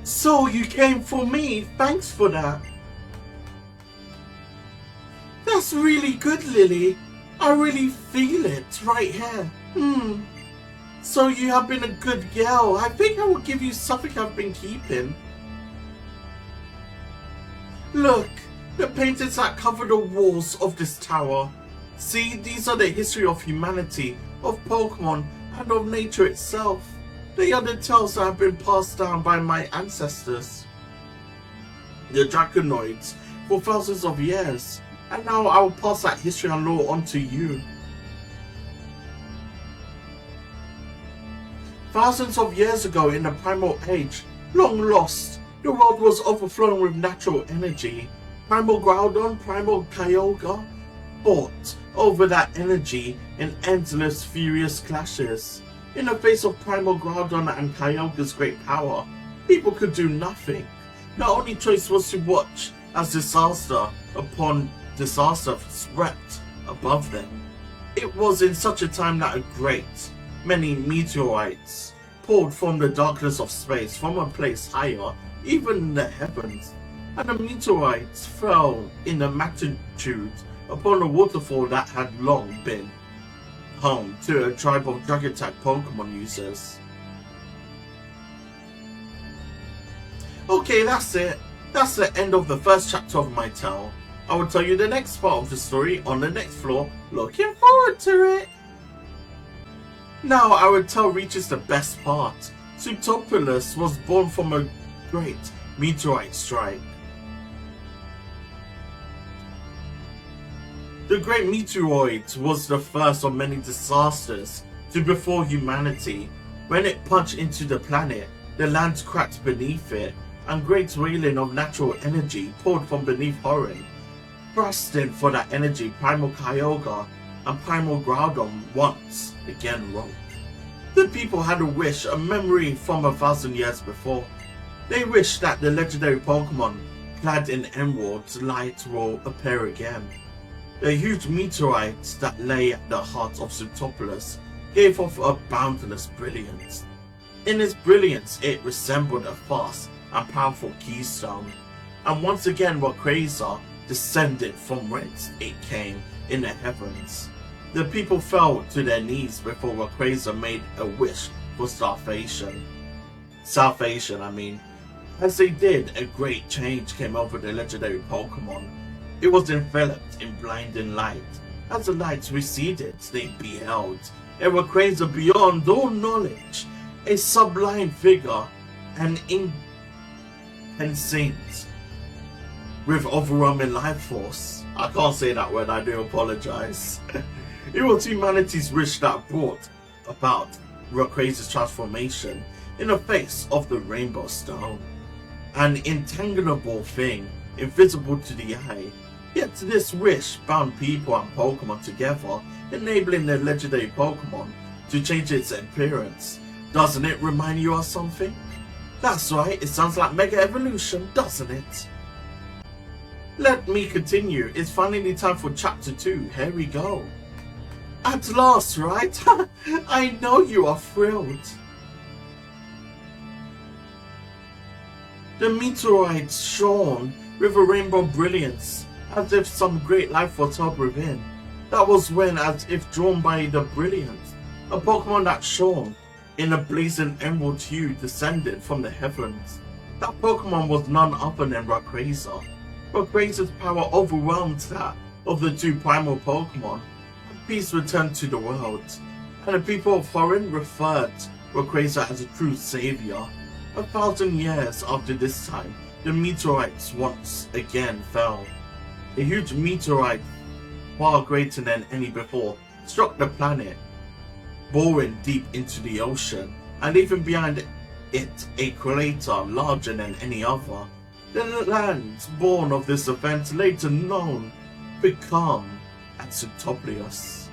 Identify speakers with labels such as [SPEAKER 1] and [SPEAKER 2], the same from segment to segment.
[SPEAKER 1] So you came for me, thanks for that. That's really good, Lily. I really feel it right here. So you have been a good girl. I think I will give you something I've been keeping. Look, the paintings that cover the walls of this tower. See, these are the history of humanity, of Pokémon, and of nature itself. They are the tales that have been passed down by my ancestors, the Draconids, for thousands of years. And now I will pass that history and lore on to you. Thousands of years ago in the Primal Age, long lost, the world was overflowing with natural energy. Primal Groudon, Primal Kyogre fought over that energy in endless furious clashes. In the face of Primal Groudon and Kyogre's great power, people could do nothing. Their only choice was to watch as disaster upon disaster swept above them. It was in such a time that many meteorites poured from the darkness of space from a place higher, even in the heavens, and the meteorites fell in a magnitude upon a waterfall that had long been home to a tribe of Dragon-type Pokemon users. Okay, that's it. That's the end of the first chapter of my tale. I will tell you the next part of the story on the next floor. Looking forward to it. Now our tale reaches the best part. Subtopilus was born from a great meteorite strike. The great meteoroid was the first of many disasters to befall humanity. When it punched into the planet, the land cracked beneath it, and great wailing of natural energy poured from beneath Horin. Thrusting for that energy, Primal Kyogre and Primal Groudon once again woke. The people had a wish, a memory from 1,000 years before. They wished that the legendary Pokemon clad in emerald light will appear again. The huge meteorite that lay at the heart of Subtopilus gave off a boundless brilliance. In its brilliance, it resembled a fast and powerful keystone, and once again Rayquaza descended from whence it came in the heavens. The people fell to their knees before Rayquaza made a wish for salvation. As they did, a great change came over the legendary Pokemon. It was enveloped in blinding light. As the light receded, they beheld a Rayquaza beyond all knowledge, a sublime figure, an insane with overwhelming life force. I can't say that word, I do apologize. It was humanity's wish that brought about Rayquaza's transformation in the face of the Rainbow Stone. An intangible thing, invisible to the eye. Yet this wish bound people and Pokemon together, enabling the legendary Pokemon to change its appearance. Doesn't it remind you of something? That's right, it sounds like Mega Evolution, doesn't it? Let me continue. It's finally time for chapter 2. Here we go. At last, right? I know you are thrilled. The meteorites shone with a rainbow brilliance, as if some great life was held within. That was when, as if drawn by the brilliance, a Pokemon that shone in a blazing emerald hue descended from the heavens. That Pokemon was none other than Rayquaza. Rayquaza's power overwhelmed that of the two primal Pokemon. Peace returned to the world, and the people of Horin referred Rayquaza as a true savior. 1,000 years after this time, the meteorites once again fell. A huge meteorite, far greater than any before, struck the planet, boring deep into the ocean, and even behind it a crater larger than any other. The land born of this event, later known, become at Subtopilus.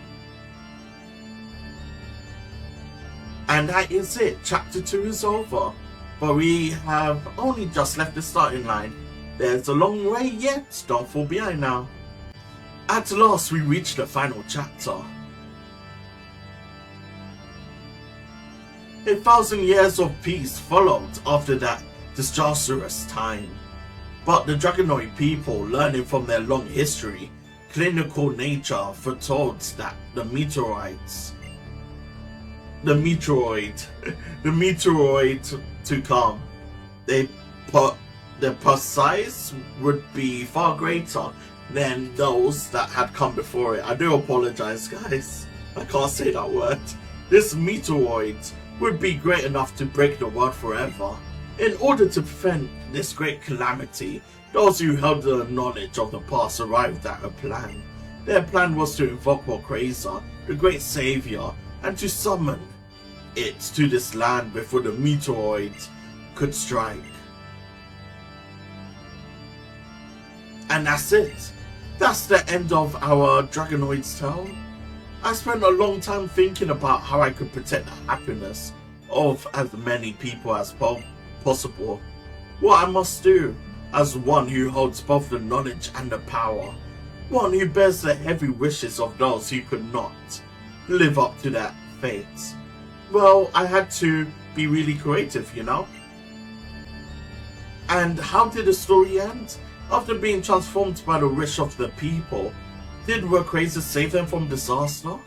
[SPEAKER 1] And that is it. Chapter 2 is over. But we have only just left the starting line. There's a long way yet. Don't fall behind now. At last we reach the final chapter. 1,000 years of peace followed after that disastrous time. But the Draconoid people, learning from their long history, clinical nature, foretold that the meteoroid to come, the precise would be far greater than those that had come before it. I do apologize, guys. I can't say that word. This meteoroid would be great enough to break the world forever. In order to prevent this great calamity, those who held the knowledge of the past arrived at a plan. Their plan was to invoke Rayquaza, the great savior, and to summon it to this land before the meteoroid could strike. And that's it. That's the end of our Draconoid's tale. I spent a long time thinking about how I could protect the happiness of as many people as possible. What I must do as one who holds both the knowledge and the power. One who bears the heavy wishes of those who could not live up to that fate. Well, I had to be really creative, you know? And how did the story end? After being transformed by the wish of the people, did Rayquaza save them from disaster?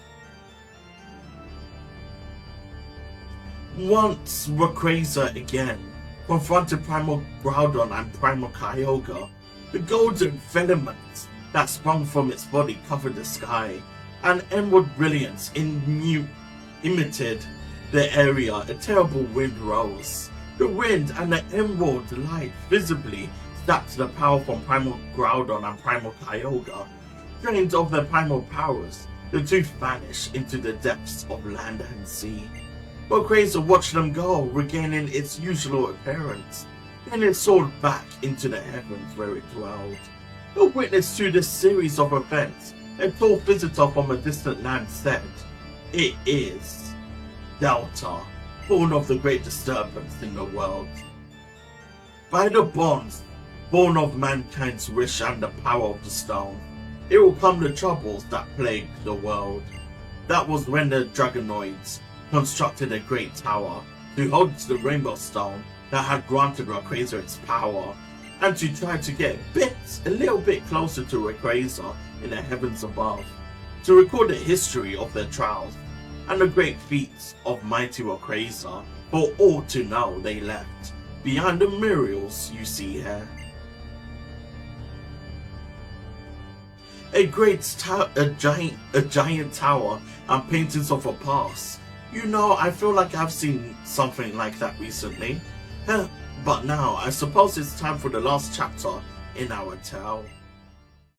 [SPEAKER 1] Once Rayquaza again confronted Primal Groudon and Primal Kyogre, the golden filament that sprung from its body covered the sky, and emerald brilliance imitated the area. A terrible wind rose. The wind and the emerald light visibly sapped the power from Primal Groudon and Primal Kyogre. Drained of their primal powers, the two vanished into the depths of land and sea. Rayquaza watched them go, regaining its usual appearance. Then it soared back into the heavens where it dwelled. A witness to this series of events, a tall visitor from a distant land said, "It is Delta, born of the great disturbance in the world. By the bonds born of mankind's wish and the power of the stone, it will come the troubles that plague the world." That was when the Draconoids constructed a great tower to hold the Rainbow Stone that had granted Rayquaza its power, and to try to get a little bit closer to Rayquaza in the heavens above, to record the history of their trials and the great feats of mighty Rayquaza for all to know they left behind the murals you see here. A giant tower and paintings of a past. You know, I feel like I've seen something like that recently. But now, I suppose it's time for the last chapter in our tale.